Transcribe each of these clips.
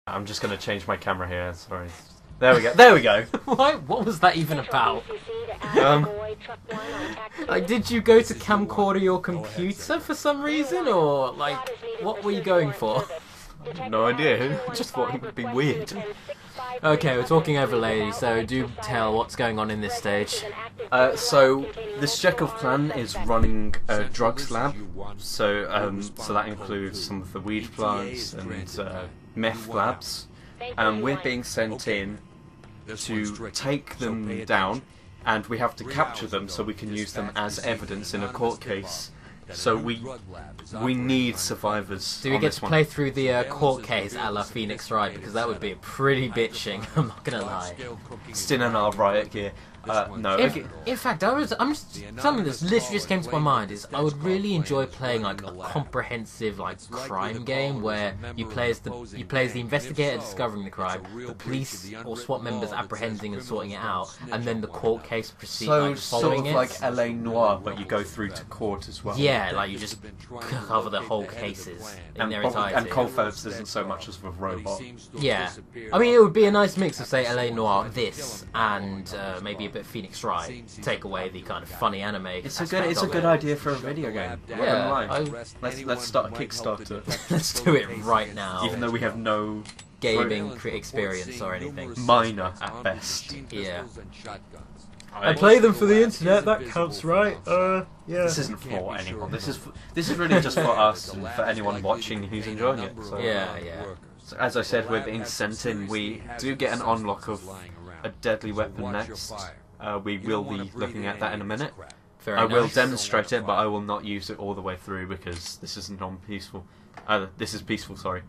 I'm just going to change my camera here, sorry. There we go. There we go. What was that even about? Like, did you go to camcorder your computer for some reason, or like, what were you going for? No idea. Just thought it would be weird. Okay, we're talking overlay, so do tell what's going on in this stage. So the Stetchkov clan is running a drugs lab. So that includes some of the weed plants and meth labs. And we're being sent in to take them down, and we have to capture them so we can use them as evidence in a court case. So we need survivors. Do we get to play through the court case a la Phoenix Wright? Because that would be pretty bitching, I'm not gonna lie. Still in our riot gear. No. In fact, something that's literally just came to my mind is I would really enjoy playing like a comprehensive like crime game where you play as the investigator discovering the crime, the police or SWAT members apprehending and sorting it out, and then the court case proceeds like, following sort of like LA Noire, but you go through to court as well. Yeah, like you just cover the whole cases in their entirety. And Cole Phelps isn't so much as a robot. Yeah, I mean it would be a nice mix of say LA Noire, this, and maybe a bit Phoenix Wright. Take away the kind of funny anime. It's a good idea for a video game. Yeah, let's start a Kickstarter. Let's do it right now. Even though we have no gaming experience or anything. Minor at best. Yeah. I play them for the internet. That counts, right? Yeah. This isn't for anyone. This is really just for us and for anyone watching who's enjoying it. So. Yeah. So as I said, we're being sent in. We do get an unlock of a deadly weapon next. We will be looking at that in a minute. I will demonstrate it, but I will not use it all the way through because this is non-peaceful. This is peaceful, sorry.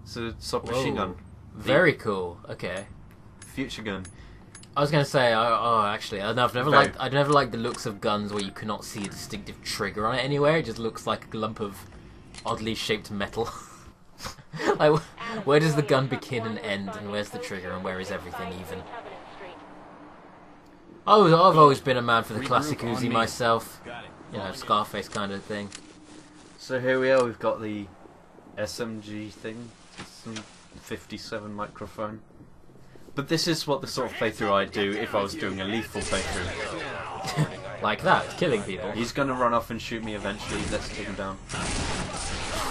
It's a submachine gun. Very cool. Okay. Future gun. I was gonna say, actually, I've never liked the looks of guns where you cannot see a distinctive trigger on it anywhere. It just looks like a lump of oddly shaped metal. Like, where does the gun begin and end, and where's the trigger, and where is everything even? Oh, I've always been a man for the classic Uzi myself. You know, Scarface kind of thing. So here we are, we've got the SMG thing, some 57 microphone. But this is what the sort of playthrough I'd do if I was doing a lethal playthrough. Like that, killing people. He's gonna run off and shoot me eventually, let's take him down.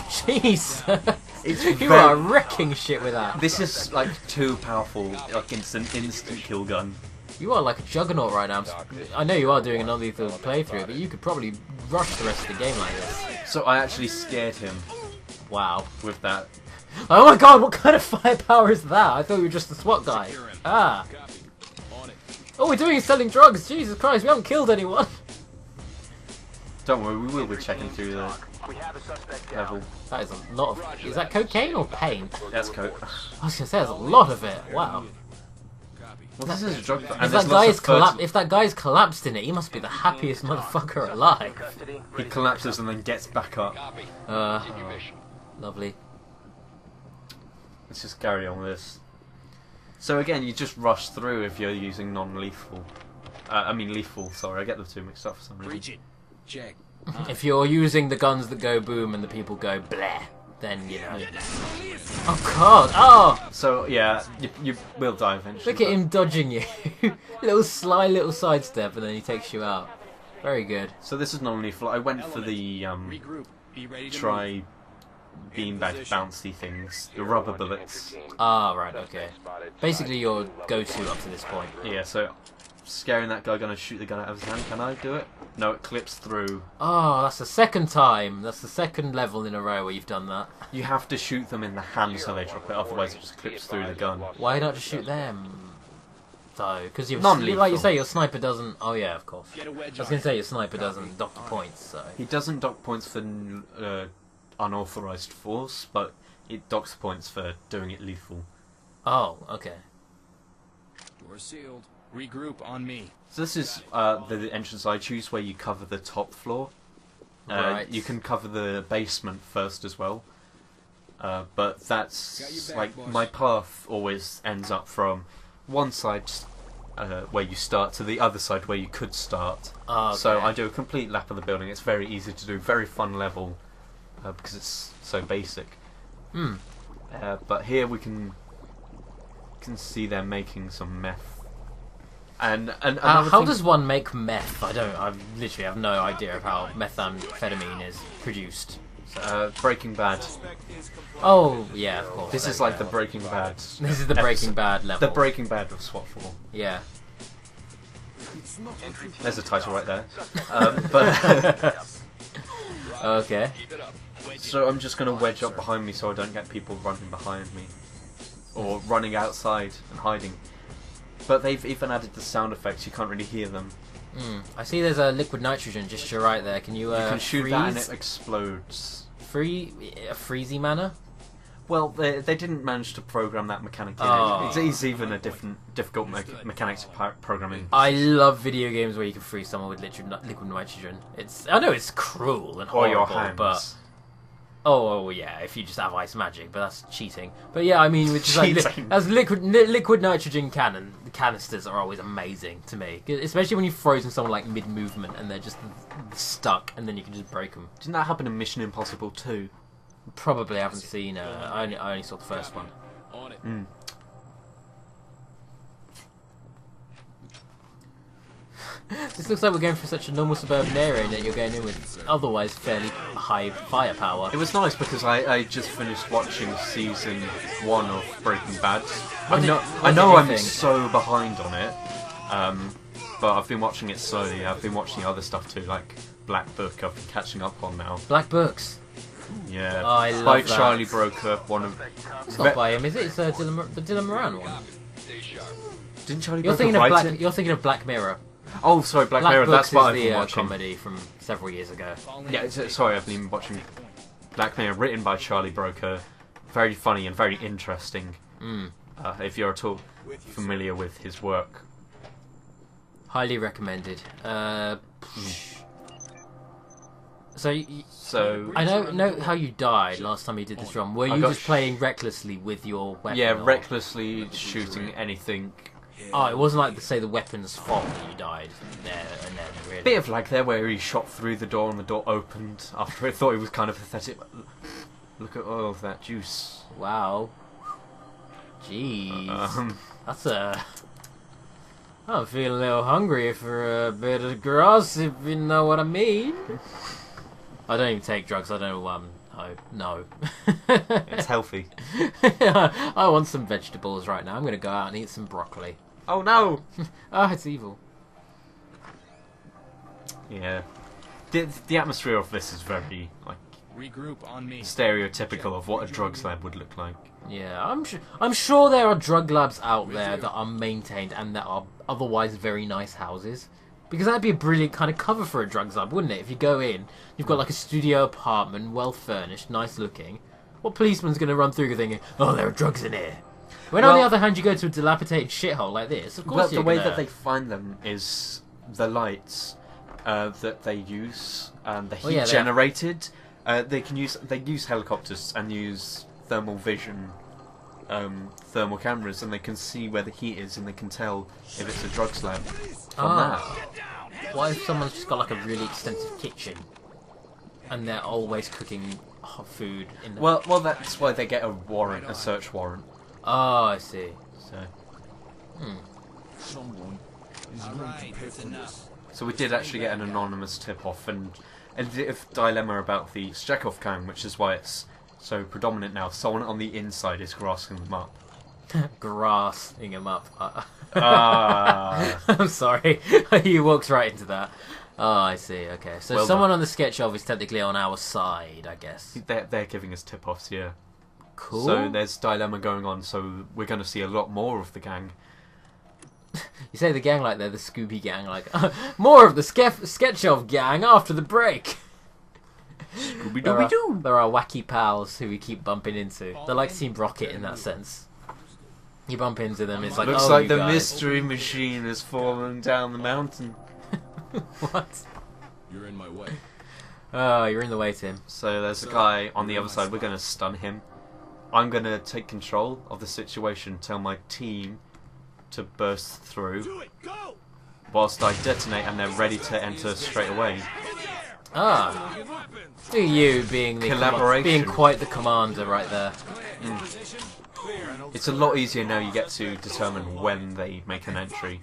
Jeez! You are wrecking shit with that. This is like too powerful, like instant kill gun. You are like a juggernaut right now. I know you are doing another lethal playthrough, but you could probably rush the rest of the game like this. So I actually scared him. Wow. With that. Oh my god, what kind of firepower is that? I thought you were just a SWAT guy. Ah. All we're doing is selling drugs. Jesus Christ, we haven't killed anyone. Don't worry, we will be checking through the level. That is a lot of... Is that cocaine or paint? That's coke. I was going to say, there's a lot of it. Wow. Well, this is a drug... If that guy's collapsed in it, he must be the happiest motherfucker alive. He collapses and then gets back up. Lovely. Let's just carry on with this. So again, you just rush through if you're using non-lethal. Lethal, sorry, I get the two mixed up for some reason. Check. If you're using the guns that go boom and the people go bleh, then, you know. Oh god, oh! So, yeah, you will die eventually. Look at him dodging you. Sly little sidestep and then he takes you out. Very good. So this is non-lethal. I went for the, try beanbag bouncy things. The rubber bullets. Ah, right, okay. Basically your go-to up to this point. Yeah, so scaring that guy, gonna shoot the gun out of his hand. Can I do it? No, it clips through. Oh, that's the second time. That's the second level in a row where you've done that. You have to shoot them in the hand so they drop it, otherwise it just clips through the gun. Why not just shoot them? Though, because non-lethal. Like you say, your sniper doesn't... Oh yeah, of course. I was going to say your sniper doesn't dock the points, so... He doesn't dock points for unauthorized force, but it docks points for doing it lethal. Oh, okay. Doors sealed. Regroup on me. So this is the entrance I choose, where you cover the top floor. Right. You can cover the basement first as well. But that's like my path always ends up from one side where you start to the other side where you could start. Okay. So I do a complete lap of the building. It's very easy to do, very fun level because it's so basic. But here we can can see they're making some meth. And how does one make meth? I literally have no idea of how methamphetamine is produced. Breaking Bad. Oh, yeah, of course. This is like the Breaking Bad. This is the Breaking Bad level. The Breaking Bad of SWAT 4. Yeah. There's a title right there. But okay. So I'm just going to wedge up behind me so I don't get people running behind me. Or running outside and hiding. But they've even added the sound effects, you can't really hear them. I see there's a liquid nitrogen just to your right there. Can you can shoot freeze? that and it explodes. A freezy manner? Well, they didn't manage to program that mechanic in it. It's even a difficult mechanic to program in. I love video games where you can freeze someone with liquid nitrogen. I know it's cruel and horrible, or your hands. But oh yeah, if you just have ice magic, but that's cheating. But yeah, I mean, which is like as liquid nitrogen canisters are always amazing to me, especially when you've frozen someone like mid movement and they're just stuck, and then you can just break them. Didn't that happen in Mission Impossible 2? Probably haven't seen. I only saw the first one. This looks like we're going for such a normal suburban area that you're going in with otherwise fairly high firepower. It was nice because I just finished watching season 1 of Breaking Bad. I know I'm so behind on it, but I've been watching it slowly. I've been watching other stuff too, like Black Book. I've been catching up on now. Black Books. Yeah, oh, I love by that. Charlie Brooker, one of. It's not by him, is it? It's the Dylan Moran one. Didn't Charlie Brooker write it? You're thinking of Black Mirror. Oh, sorry, Black Mirror. Books That's what I've is been the watching. comedy from several years ago. Yeah, sorry, I've been watching Black Mirror, written by Charlie Brooker. Very funny and very interesting. If you're at all familiar with his work, highly recommended. So I know how you died last time you did this run. Were you just playing recklessly with your weapon? Yeah, recklessly shooting anything. Oh, it wasn't like, say, the weapon's fault that you died there and then, really. Bit of lag there where he shot through the door and the door opened after it thought he was kind of pathetic. Look at all of that juice. Wow. Jeez. That's I'm feeling a little hungry for a bit of grass, if you know what I mean. I don't even take drugs, I don't no. It's healthy. I want some vegetables right now. I'm going to go out and eat some broccoli. Oh no! Oh, it's evil. Yeah. The atmosphere of this is very, like, regroup on me. Stereotypical of what a drugs lab would look like. Yeah, I'm sure there are drug labs out there that are maintained and that are otherwise very nice houses. Because that'd be a brilliant kind of cover for a drugs lab, wouldn't it? If you go in, you've got like a studio apartment, well furnished, nice looking. What policeman's going to run through thinking, oh, there are drugs in here? When on the other hand you go to a dilapidated shithole like this, of course the way that they find them is the lights that they use, the heat generated. They use helicopters and use thermal vision, thermal cameras, and they can see where the heat is, and they can tell if it's a drugs lab from that. What if someone's just got like a really extensive kitchen, and they're always cooking hot food in the... Well, that's why they get a warrant, a search warrant. Oh, I see. So we did actually get an anonymous tip-off, and a bit of dilemma about the Stetchkov gang, which is why it's so predominant now. Someone on the inside is grassing them up. Grassing them up. I'm sorry. He walks right into that. Oh, I see. Okay, so well someone on the Stetchkov is technically on our side, I guess. They're giving us tip-offs, yeah. Cool. So there's dilemma going on, so we're going to see a lot more of the gang. You say the gang like they're the Scooby gang, like, more of the Stetchkov gang after the break. Scooby-Dooby-Doo! There are wacky pals who we keep bumping into. They're like Team Rocket in that sense. You bump into them, it's like, looks like the mystery machine has fallen down the mountain. What? You're in my way. Oh, you're in the way, Tim. So there's a guy on the other side. We're going to stun him. I'm going to take control of the situation, tell my team to burst through, whilst I detonate and they're ready to enter straight away. Ah, you being the collaboration, being quite the commander right there. It's a lot easier now. You get to determine when they make an entry.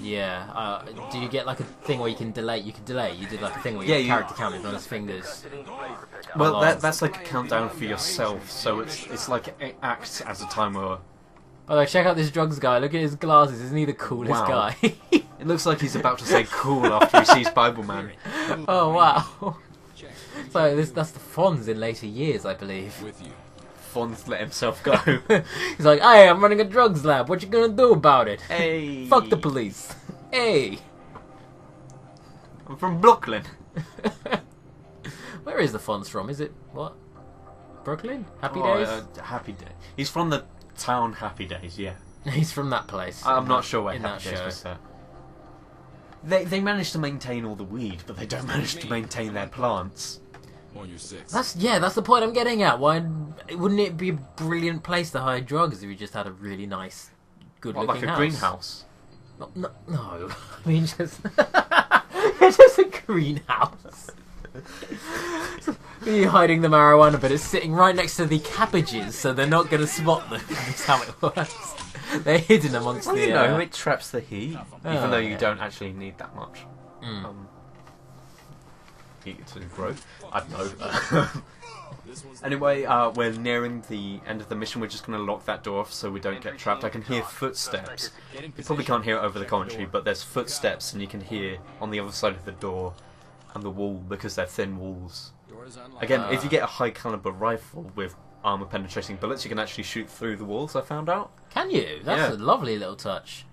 Yeah. Do you get like a thing where you can delay? You can delay. You did like a thing where Yeah, your you- character counted on his fingers. Well, Along. that's like a countdown for yourself. So it's like it acts as a timer. Oh, check out this drugs guy. Look at his glasses. Isn't he the coolest Wow. guy? It looks like he's about to say "cool" after he sees Bible Man. Oh wow. So that's the Fonz in later years, I believe. With you. Fonz let himself go. He's like, hey, I'm running a drugs lab. What you gonna do about it? Hey, Fuck the police. Hey. I'm from Brooklyn. Where is the Fonz from? Is it what? Brooklyn? Happy Oh, Days? Happy Day. He's from the town Happy Days. Yeah. He's from that place. I'm not sure where in Happy that Days show. was set. They manage to maintain all the weed, but they don't manage to maintain their plants. On your 6. That's the point I'm getting at. Why wouldn't it be a brilliant place to hide drugs if you just had a really nice, good-looking What, like a house? greenhouse? No. I mean, just it's just a greenhouse. You're hiding the marijuana, but it's sitting right next to the cabbages, so they're not going to spot them. That's how it works. They're hidden amongst Well, the. you know, it traps the heat, Oh, even though you yeah. don't actually need that much. Mm. Heat to grow. I don't know. Anyway, we're nearing the end of the mission. We're just going to lock that door off so we don't get trapped. I can hear footsteps. You probably can't hear it over the commentary, but there's footsteps, and you can hear on the other side of the door and the wall because they're thin walls. Again, if you get a high caliber rifle with armor penetrating bullets, you can actually shoot through the walls. I found out. Can you? That's Yeah. a lovely little touch.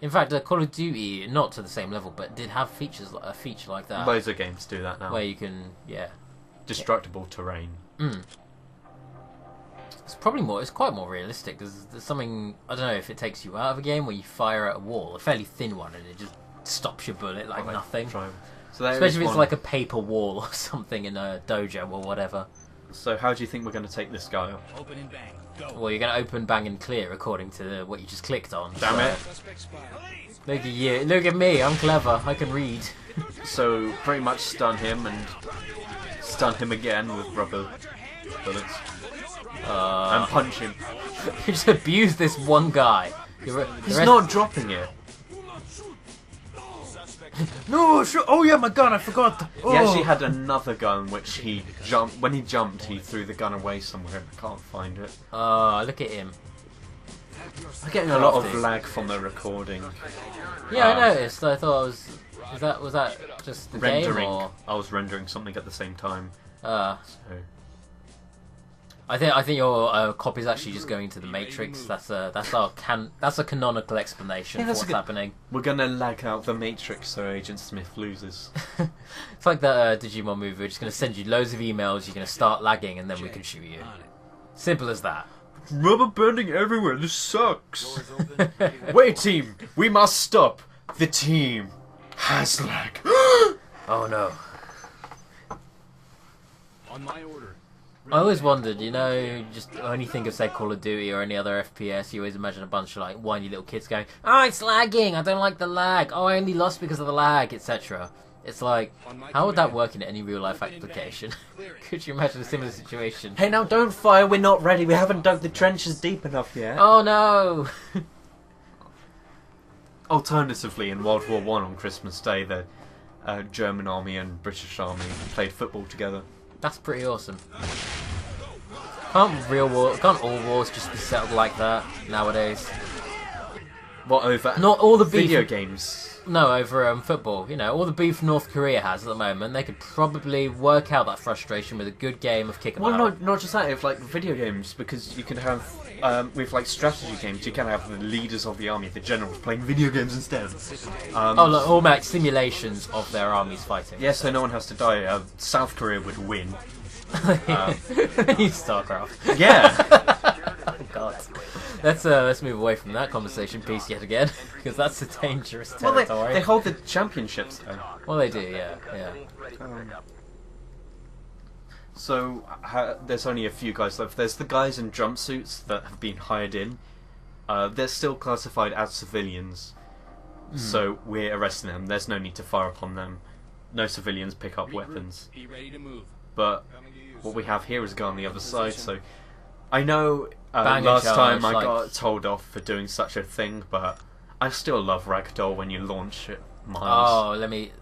In fact, Call of Duty, not to the same level, but did have a feature like that, Loads of games do that now. where you can, Destructible terrain. It's probably more. It's quite more realistic. There's something, I don't know if it takes you out of a game where you fire at a wall, a fairly thin one, and it just stops your bullet like nothing. So there Especially is if it's one. like a paper wall or something in a dojo or whatever. So how do you think we're going to take this guy on? Open and bang. Go. Well, you're going to open, bang, and clear according to what you just clicked on. Damn it. Suspect spotted. Look at you. Look at me. I'm clever. I can read. So pretty much stun him and stun him again with rubber bullets and punch him. You just abuse this one guy. He's not dropping it. No, sure. Oh yeah, my gun. I forgot. He actually had another gun which he jumped. When he jumped, he threw the gun away somewhere. I can't find it. Oh, look at him. I'm getting a lot of Crafty. lag from the recording. Yeah, I noticed. I thought it was that just the Rendering. game or? I was rendering something at the same time. So I think your copy's actually just going to the Matrix. That's a canonical explanation for that's what's a good- happening. We're gonna lag out the Matrix so Agent Smith loses. It's like that Digimon movie. We're just going to send you loads of emails. You're going to start lagging, and then we can shoot you. Simple as that. Rubber burning everywhere. This sucks. Wait, team. We must stop. The team has lag. Oh no. On my order. I always wondered, just when you think of, say, Call of Duty or any other FPS, you always imagine a bunch of, like, whiny little kids going, oh, it's lagging, I don't like the lag, oh, I only lost because of the lag, etc. It's like, how would that work in any real-life application? Could you imagine a similar situation? Hey, now don't fire. We're not ready. We haven't dug the trenches deep enough yet. Oh, no! Alternatively, in World War One on Christmas Day, the German army and British army played football together. That's pretty awesome. Can't all wars just be settled like that nowadays? What over? Not all the beef. Video games. No, over football. All the beef North Korea has at the moment, they could probably work out that frustration with a good game of kick 'em Well, out. not just that. If like video games, because you can have with like strategy games, you can have the leaders of the army, the generals, playing video games instead. Oh, look, all like simulations of their armies fighting. Yeah, so no one has to die. South Korea would win. StarCraft. Yeah. Oh God. Let's move away from that conversation piece yet again, because that's a dangerous Well, territory. they hold the championships though. Well, they do, yeah. So there's only a few guys left. There's the guys in jumpsuits that have been hired in. They're still classified as civilians, so we're arresting them. There's no need to fire upon them. No civilians pick up weapons. Be ready to move. But what we have here is a guy on the other side. So I know Bang last and time charge, I like- got told off for doing such a thing, but I still love Ragdoll when you launch it miles. Oh, let me.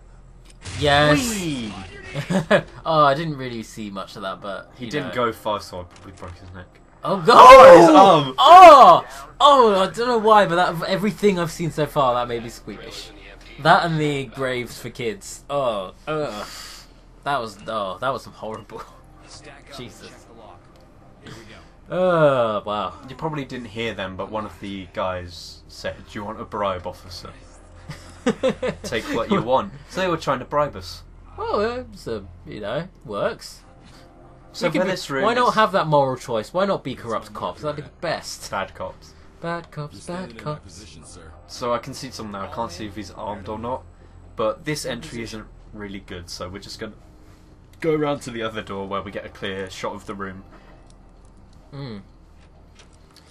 Yes. Whee! Oh, I didn't really see much of that, but He you didn't know. go far, so I probably broke his neck. Oh God! Oh, his arm! Oh! I don't know why, but that everything I've seen so far that made me squeamish. That and the graves for kids. Oh, ugh. That was some horrible. Jesus. Oh wow. You probably didn't hear them, but one of the guys said, "Do you want a bribe, officer? Take what you want." So they were trying to bribe us. Oh, so works. So You can for be- this room, why not it's have that moral choice? Why not be corrupt cops? That'd be the best. bad cops? Bad cops, bad cops. So I can see some now. I can't see if he's armed or not. But this entry isn't really good, so we're just gonna go around to the other door where we get a clear shot of the room.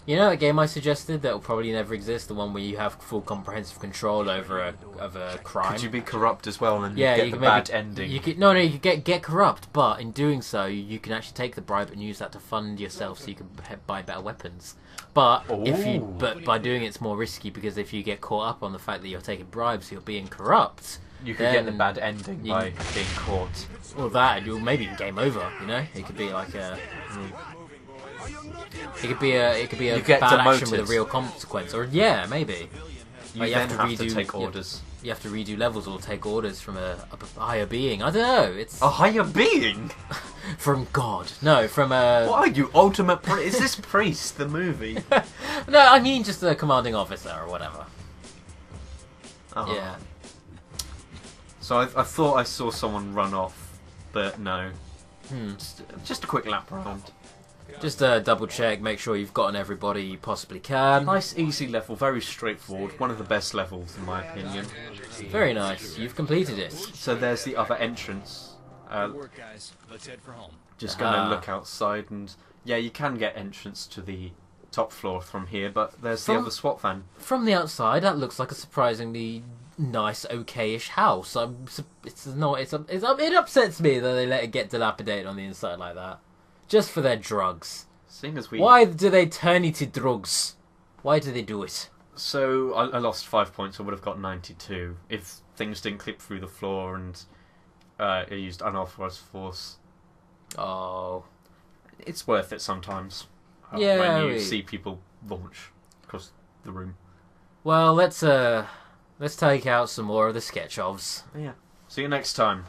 You know that game I suggested that will probably never exist, the one where you have full comprehensive control over a crime. Could you be corrupt as well and Yeah, get you the can maybe, bad ending? You could, no, you could get corrupt, but in doing so, you can actually take the bribe and use that to fund yourself, so you can buy better weapons. But but by doing it's more risky, because if you get caught up on the fact that you're taking bribes, you're being corrupt. You could get the bad ending by being caught. Or that, you'll maybe game over. You know, it could be like a. It could be a You get bad action with a demoted. real consequence, or yeah, maybe. You Like, then have to take you- orders. You have to redo levels or take orders from a higher being. I don't know. It's A higher being? from God. No, from a. What are you, ultimate priest? Is this Priest, the movie? No, I mean just a commanding officer or whatever. Oh. Yeah. So I thought I saw someone run off, but no. Hmm. Just a quick lap around. Just double check, make sure you've gotten everybody you possibly can. Nice, easy level, very straightforward. One of the best levels, in my opinion. Very nice. You've completed it. So there's the other entrance. Good work, guys. Let's head for home. Just gonna Ah. look outside, and yeah, you can get entrance to the top floor from here, but there's the From- other SWAT van. From the outside, that looks like a surprisingly nice, okay-ish house. It upsets me that they let it get dilapidated on the inside like that, just for their drugs. Seeing as we... Why do they turn it to drugs? Why do they do it? So I lost 5 points. I would have got 92 if things didn't clip through the floor and I used unauthorized force. Oh, It's worth it sometimes. Yeah, when you we- see people launch across the room. well, let's take out some more of the Stetchkovs. Yeah. See you next time.